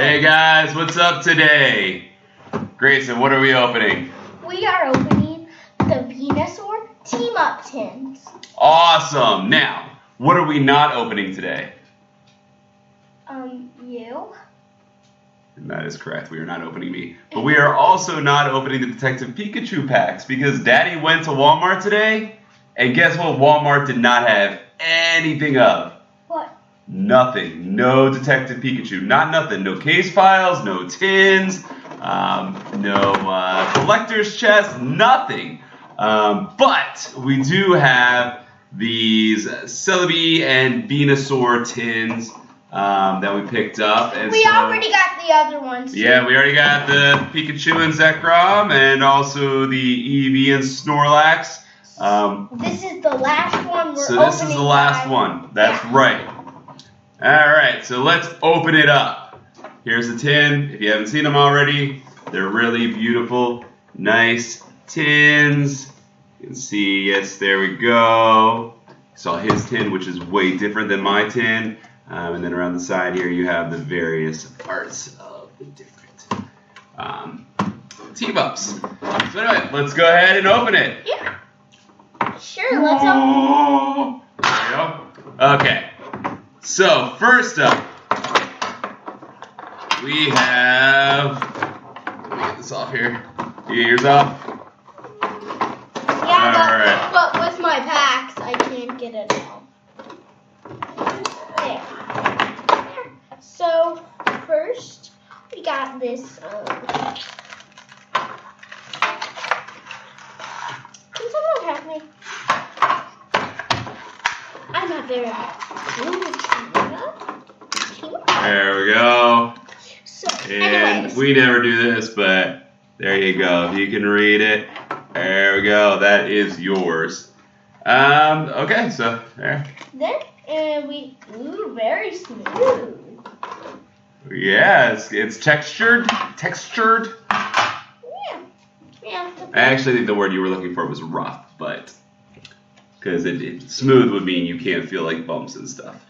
Hey guys, what's up today? Grayson, what are we opening? We are opening the Venusaur Team Up tins. Awesome. Now, what are we not opening today? You. And that is correct. We are not opening me. But we are also not opening the Detective Pikachu packs because Daddy went to Walmart today, and guess what Walmart did not have anything of? What? Nothing. No Detective Pikachu. Not nothing. No case files, no tins, no collector's chest, nothing. But we do have these Celebi and Venusaur tins that we picked up. And we already got the other ones. Too. Yeah, we already got the Pikachu and Zekrom and also the Eevee and Snorlax. This is the last one we're opening. So this is the last one. That's right. Alright, so let's open it up. Here's the tin. If you haven't seen them already, they're really beautiful, nice tins. You can see, yes, there we go. You saw his tin, which is way different than my tin. And then around the side here, you have the various parts of the different team-ups. So anyway, let's go ahead and open it. Yeah. Sure, let's open it. There we go. Okay. So, first up, we have, let me get this off here. You get yours off? Yeah, but with my packs, I can't get it off. There. So, first, we got this, can someone help me? I'm not very good. There we go. So, And anyways. we never do this, but there you go. If you can read it, there we go. That is yours. Okay, so there. Then ooh, very smooth. Yeah, it's textured. Yeah. I actually think the word you were looking for was rough, but because smooth would mean you can't feel like bumps and stuff.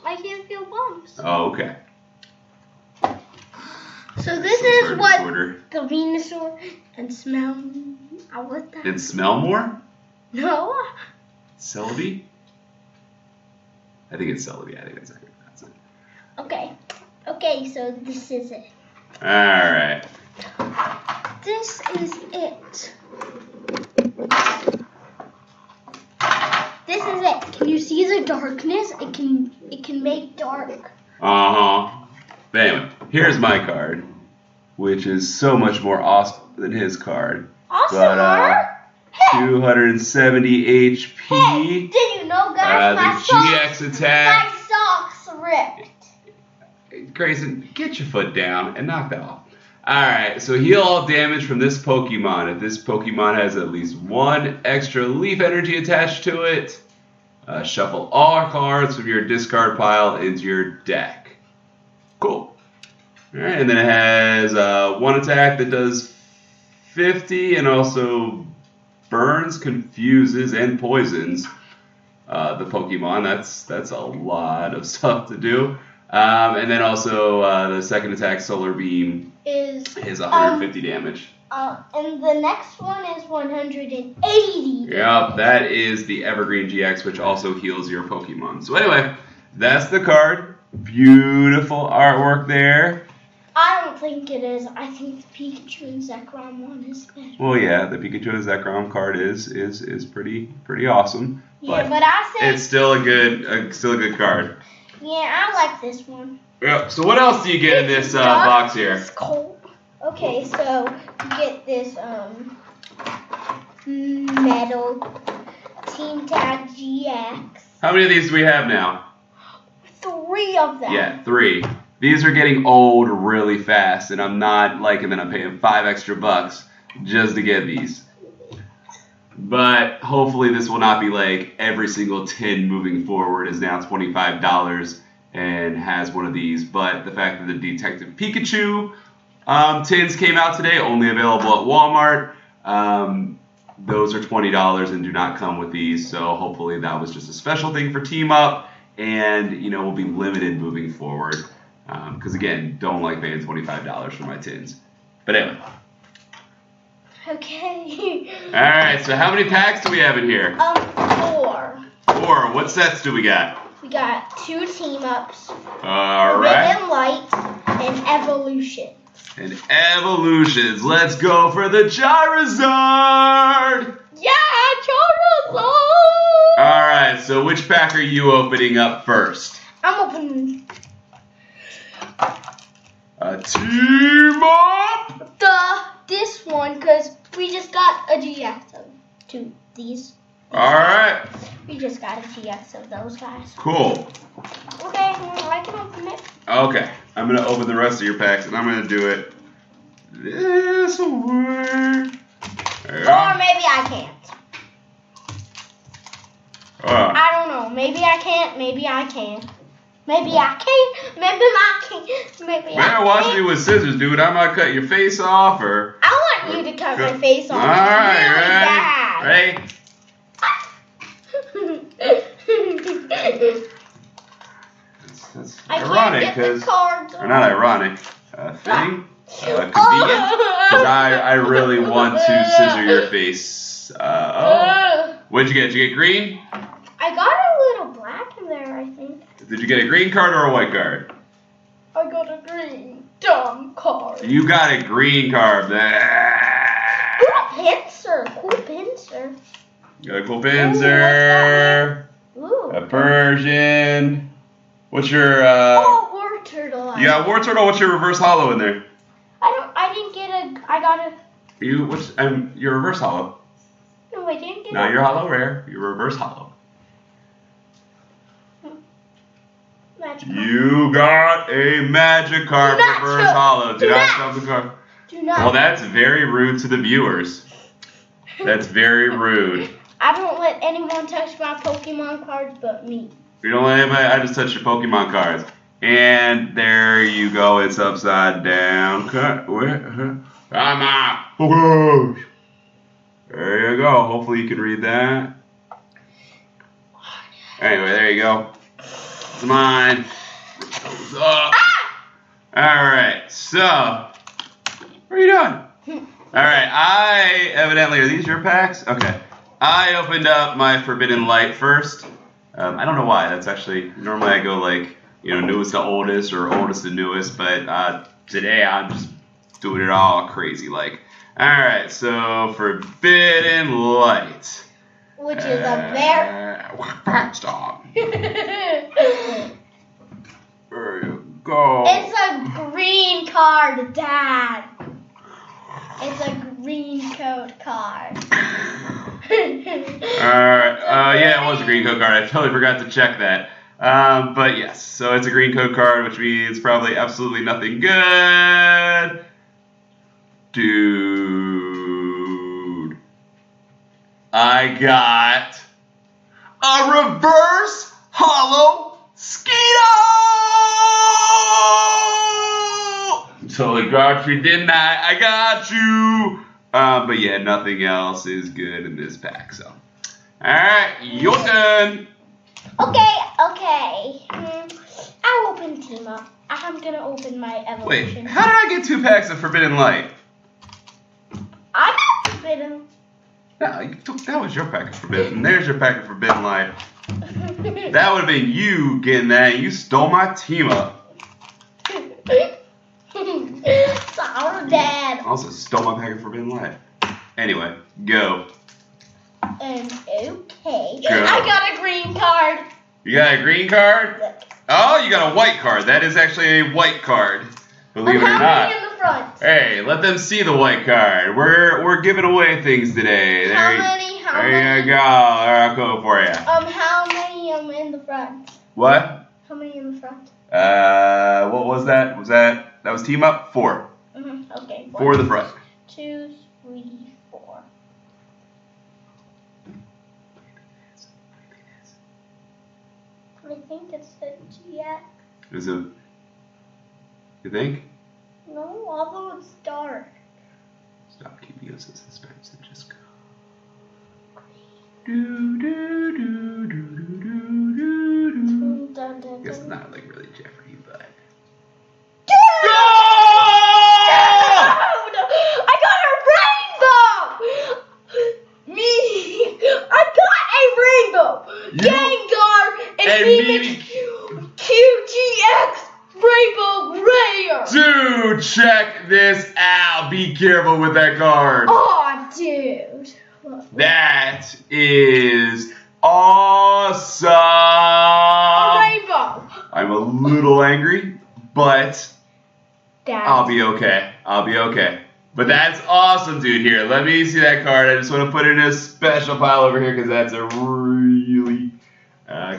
I can't feel bumps. Oh, okay. So this is what disorder. the Venusaur and smell. I want that. And smell more? No. Celebi? I think it's Celebi. I think that's how you pronounce it. Okay, so this is it. Alright. This is it. This is it. Can you see the darkness? It can make dark. Uh-huh. But anyway, here's my card, which is so much more awesome than his card. Awesomer? But, 270 HP. Hey, did you know, guys? The GX attack. My socks ripped. Grayson, get your foot down and knock that off. Alright, so heal all damage from this Pokemon. If this Pokemon has at least one extra leaf energy attached to it, shuffle all cards from your discard pile into your deck. Cool. Alright, and then it has one attack that does 50 and also burns, confuses, and poisons the Pokemon. That's a lot of stuff to do. And then also the second attack, Solar Beam, is 150 damage. And the next one is 180. Yep, that is the Evergreen GX, which also heals your Pokemon. So anyway, that's the card. Beautiful artwork there. I don't think it is. I think the Pikachu and Zekrom one is better. Well, yeah, the Pikachu and Zekrom card is pretty awesome. Yeah, but I say it's still a good card. Yeah, I like this one. Yep. So what else do you get in this box here? It's cold. Okay, so you get this metal Team Tag GX. How many of these do we have now? 3 of them. Yeah, 3. These are getting old really fast, and I'm not liking that I'm paying $5 extra just to get these. But hopefully this will not be like every single tin moving forward is now $25 and has one of these. But the fact that the Detective Pikachu tins came out today, only available at Walmart. Those are $20 and do not come with these. So hopefully that was just a special thing for Team Up, and will be limited moving forward. Because again, don't like paying $25 for my tins. But anyway. Okay. Alright, so how many packs do we have in here? 4. 4. What sets do we got? We got 2 team-ups. Alright. Red and Light and Evolution. And Evolutions. Let's go for the Charizard! Yeah, Charizard! Alright, so which pack are you opening up first? I'm opening A team up! this one because we just got a GX of 2 these. Alright. We just got a GX of those guys. Cool. Okay, I can open it. Okay, I'm going to open the rest of your packs and I'm going to do it this way. Or maybe I can't. I don't know. Maybe I can't. Maybe I can. Maybe I can't. Maybe I can't. Maybe I better watch me can't. with scissors, dude. I might cut your face off or... I want you to cut my face off. Alright, really ready? bad. That's I ironic, can't get the because... cards. Or not ironic. Fitting? Convenient? Because I really want to scissor your face. What'd you get? Did you get green? I got a little black in there, I think. Did you get a green card or a white card? I got a green dumb card. You got a green card. Cool pincer. Cool pincer. You got a cool pincer. Ooh. A Persian. What's your War turtle. you got War Turtle, what's your reverse hollow in there? I didn't get I got a. Your reverse hollow. No, I didn't get Not your hollow rare, your reverse hollow. Magic. You got a magic card Do not reverse show- hollow. do Do not not. show the card. Do not. Well, that's very rude to the viewers. That's very rude. I don't let anyone touch my Pokemon cards but me. You don't let anybody, I just touched your Pokemon cards. And there you go, it's upside down. Cut. Come on. Oh, there you go. Hopefully you can read that. Anyway, there you go. It's mine. Rip those up. Alright, so. What are you doing? Alright, I evidently, are these your packs? Okay. I opened up my Forbidden Light first. I don't know why. That's actually, normally I go like, newest to oldest or oldest to newest, but today I'm just doing it all crazy like. Alright, so Forbidden Light. Which is a very. Stop. There you go. It's a green card, Dad. It's a green code card. Alright, yeah, it was a green code card. I totally forgot to check that. But yes, so it's a green code card, which means probably absolutely nothing good. Dude. I got a reverse hollow Skeeto! Totally got you, didn't I? I got you! But yeah, nothing else is good in this pack, so. Alright, your turn! Okay. I'll open Team Up. I'm gonna open my Evolution. Wait, how did I get 2 packs of Forbidden Light? I got Forbidden. No, that was your pack of Forbidden. There's your pack of Forbidden Light. That would have been you getting that. You stole my Team Up. Sorry, Dad. Also stole my pack of Forbidden Light. Anyway, go. Okay. Go. I got a green card. You got a green card? Look. Oh, you got a white card. That is actually a white card. Believe it or How not. many in the front? Hey, let them see the white card. We're giving away things today. How many? There you go. I'll go for you. How many in the front? What? How many in the front? What was that? That was Team Up? 4. Okay. 4 in the front. 2, 3, 4. I think it's a GX. Is it? You think? No, although it's dark. Stop keeping us in suspense and just go. Do do do do do do do do. Guess it's not like really Jeffrey, but Dude, check this out. Be careful with that card. Oh, dude. That is awesome. A rainbow. I'm a little angry, but Dad. I'll be okay. I'll be okay. But that's awesome, dude. Here, let me see that card. I just want to put it in a special pile over here because that's a really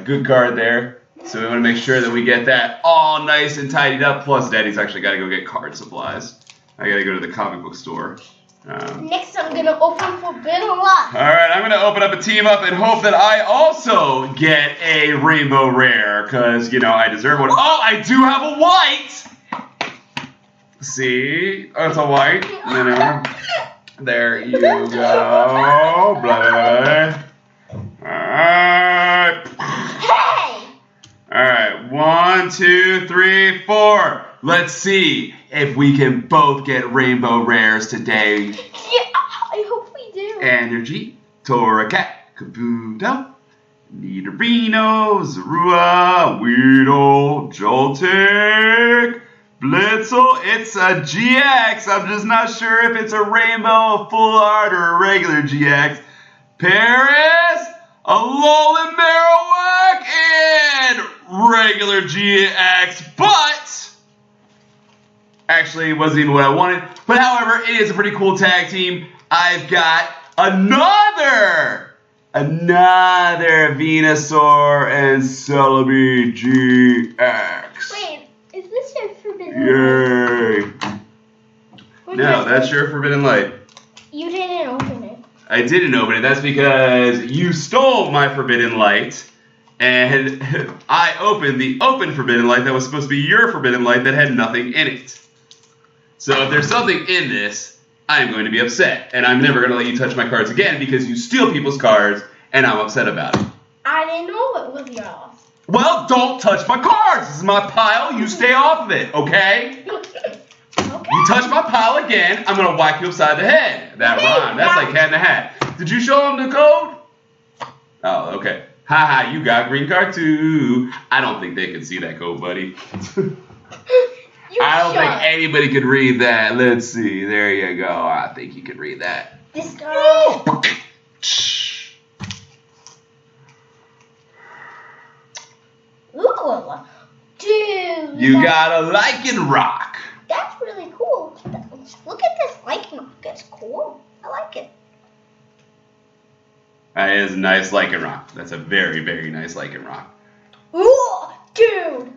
good card there. So we want to make sure that we get that all nice and tidied up. Plus, Daddy's actually got to go get card supplies. I got to go to the comic book store. Next, I'm going to open Forbidden Light. All right, I'm going to open up a team up and hope that I also get a rainbow rare because, you know, I deserve one. Oh, I do have a white. See? Oh, it's a white. You know. There you go. Blah, blah, blah. All right. Hey! All right, 1, 2, 3, 4. Let's see if we can both get rainbow rares today. Yeah, I hope we do. Energy, Torracat, Kabuto, Nidorino, Zorua, Weedle, Joltik, Blitzel. It's a GX. I'm just not sure if it's a rainbow, a full art, or a regular GX. Paris, a Alolan Marowak, and regular GX, but actually it wasn't even what I wanted. But however, it is a pretty cool tag team. I've got another Venusaur and Celebi GX. Wait, is this your Forbidden Light? Yay! No, that's your Forbidden Light. You didn't open it. I didn't open it. That's because you stole my Forbidden Light, and I opened the open Forbidden Light that was supposed to be your Forbidden Light that had nothing in it. So if there's something in this, I'm going to be upset, and I'm never going to let you touch my cards again because you steal people's cards, and I'm upset about it. I didn't know it was yours. Well, don't touch my cards. This is my pile. You stay off of it, okay? Okay. You touch my pile again, I'm going to whack you upside the head. That rhyme. That's like cat in the hat. Did you show him the code? Oh, okay. Haha, you got green card too. I don't think they can see that code, buddy. I don't think anybody could read that. Let's see. There you go. I think you can read that. This guy. Ooh, dude. You got a Lycanroc. That's really cool. Look at this Lycanroc. It's cool. I like it. That is a nice Lycanroc. That's a very, very nice Lycanroc. Ooh, dude.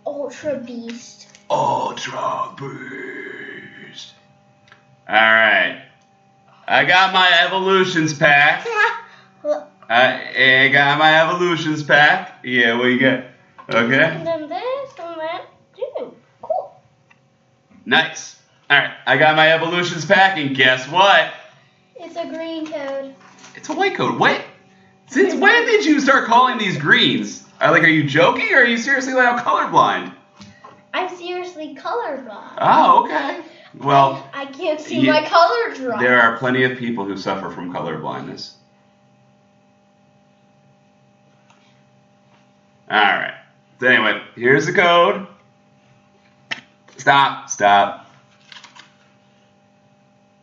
Ultra Beast. Ultra Beast. Alright. I got my Evolutions pack. I got my Evolutions pack. Yeah, what you got? Okay. And then this and that. Dude, cool. Nice. Alright, I got my Evolutions pack, and guess what? It's a green code. It's a white code. What? Since when did you start calling these greens? Are you joking, or are you seriously colorblind? I'm seriously colorblind. Oh, okay. Well, I can't see my colors right. There are plenty of people who suffer from color blindness. Alright. So anyway, here's the code. Stop.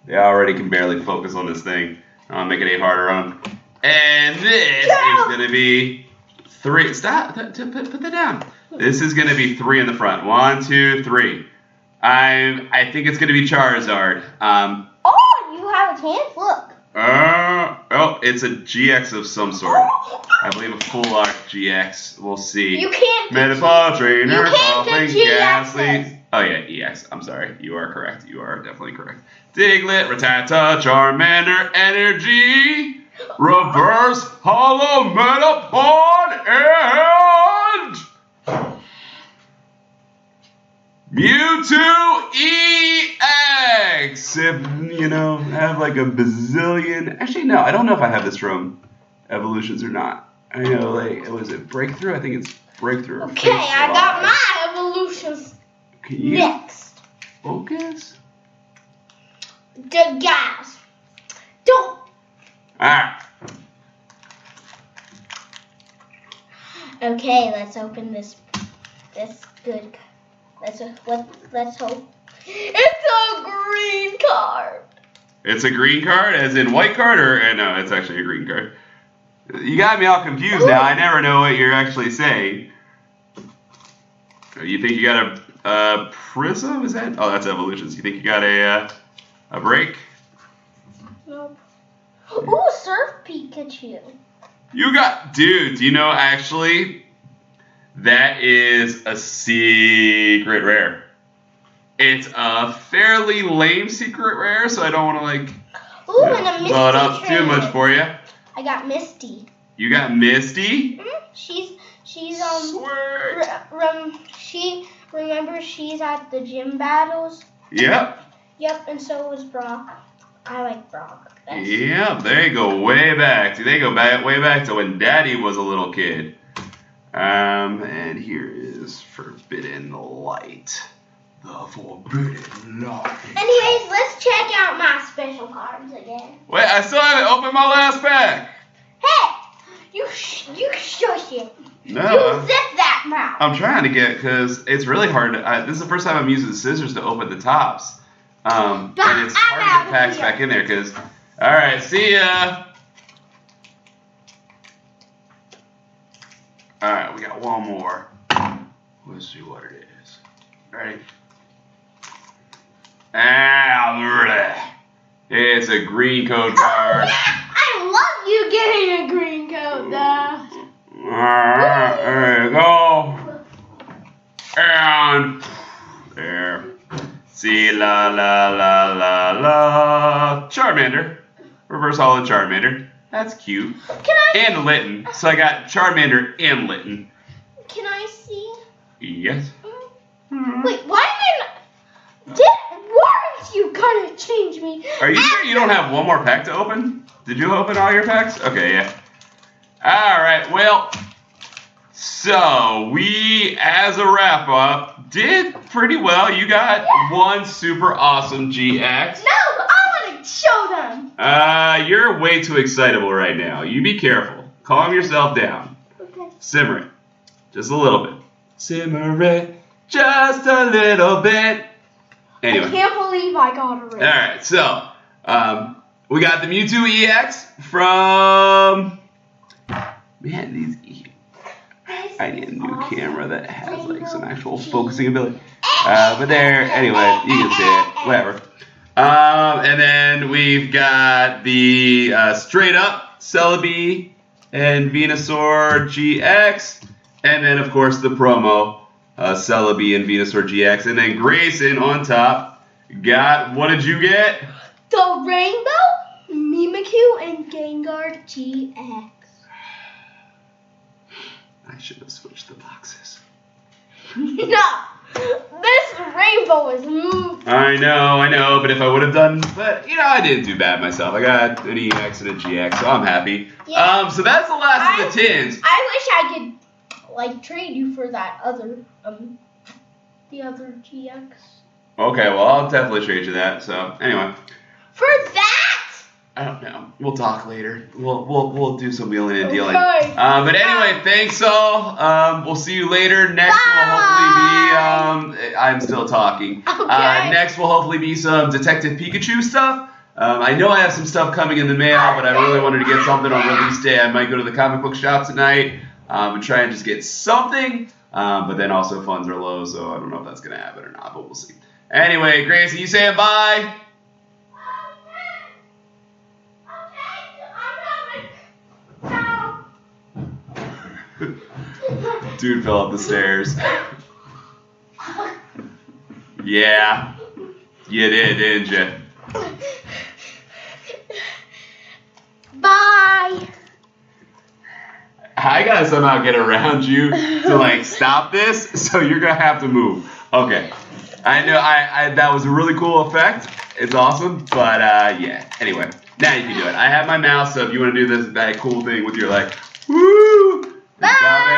They already can barely focus on this thing. I'll make it harder on them. And this is going to be 3. Stop. Put that down. This is going to be 3 in the front. 1, 2, 3. I think it's going to be Charizard. Oh, you have a chance. Look. Oh, it's a GX of some sort. I believe a full art GX. We'll see. You can't. Metapod Trainer, You can't do Ghastly. Oh yeah, EX. I'm sorry. You are correct. You are definitely correct. Diglett, Rattata, Charmander, Energy, Reverse Hollow Metapod, and Mewtwo EX. If I have like a bazillion. Actually, no, I don't know if I have this from Evolutions or not. I know, was it Breakthrough? I think it's Breakthrough. Okay, I got my Evolutions. Can you next. Focus? The gas. Don't. Alright. Okay, let's open this good. Let's hope. It's a green card. It's a green card, as in white card, or no? It's actually a green card. You got me all confused now. I never know what you're actually saying. You think you got a prism? Is that? Oh, that's evolutions. You think you got a break? Nope. Ooh, Surf Pikachu. You got, dude. You know, actually, that is a secret rare. It's a fairly lame secret rare, so I don't want to like and a Misty blow it up too trainer. much for you. I got Misty. You got Misty? She's remember she's at the gym battles. Yep. Yep, and so was Brock. I like Brock. Yep, they go way back. See, they go way back to when Daddy was a little kid. And here is Forbidden Light. The Forbidden Light. Anyways, let's check out my special cards again. Wait, I still haven't opened my last pack. Hey, you shush it. No. You zip that mouth. I'm trying to get, because it's really hard. This is the first time I'm using scissors to open the tops. And it's hard to get packs back in there, because... Alright, see ya. Alright, we got one more. Let's see what it is. Ready? It's a green code card. I love you getting a green code, though. Alright, there you go. And there. See, la la la la la. Charmander. Reverse Holo Charmander. That's cute. And Litten. So I got Charmander and Litten. Can I see? Yes. Wait, why weren't you gonna change me? Are you sure you don't have one more pack to open? Did you open all your packs? Okay, yeah. Alright, well, so we, as a wrap-up, did pretty well. You got one super awesome GX. No, I want to show them. You're way too excitable right now. You be careful. Calm yourself down. Okay. Simmer it. Just a little bit. Simmer it just a little bit. Anyway. I can't believe I got a ring. Alright, so, we got the Mewtwo EX from... Man, these... I need a new camera that has, like, some actual focusing ability. But there, anyway, you can see it. Whatever. And then we've got the straight up Celebi and Venusaur GX. And then, of course, the promo Celebi and Venusaur GX. And then Grayson on top got, what did you get? The Rainbow, Mimikyu, and Gengar GX. I should have switched the boxes. No! This rainbow is moved. I know, but if I would have done, but you know, I didn't do bad myself. I got an EX and a GX, so I'm happy. Yeah. So that's the last of the tins. I wish I could, like, trade you for that other, the other GX. Okay, well, I'll definitely trade you that. So anyway. For that? I don't know. We'll talk later. We'll do some wheeling and dealing. Okay. But anyway, thanks all. We'll see you later. Next will hopefully be I'm still talking. Okay. Next will hopefully be some Detective Pikachu stuff. I know I have some stuff coming in the mail, but I really wanted to get something on release day. I might go to the comic book shop tonight and try and just get something. But then also funds are low, so I don't know if that's gonna happen or not, but we'll see. Anyway, Gracie, you saying bye? Dude fell up the stairs. Yeah. You did, didn't you? Bye. I gotta somehow get around you to like stop this, so you're gonna have to move. Okay. I know I that was a really cool effect. It's awesome, but yeah. Anyway, now you can do it. I have my mouse, so if you want to do that cool thing with your like, woo! Bye. Stop it.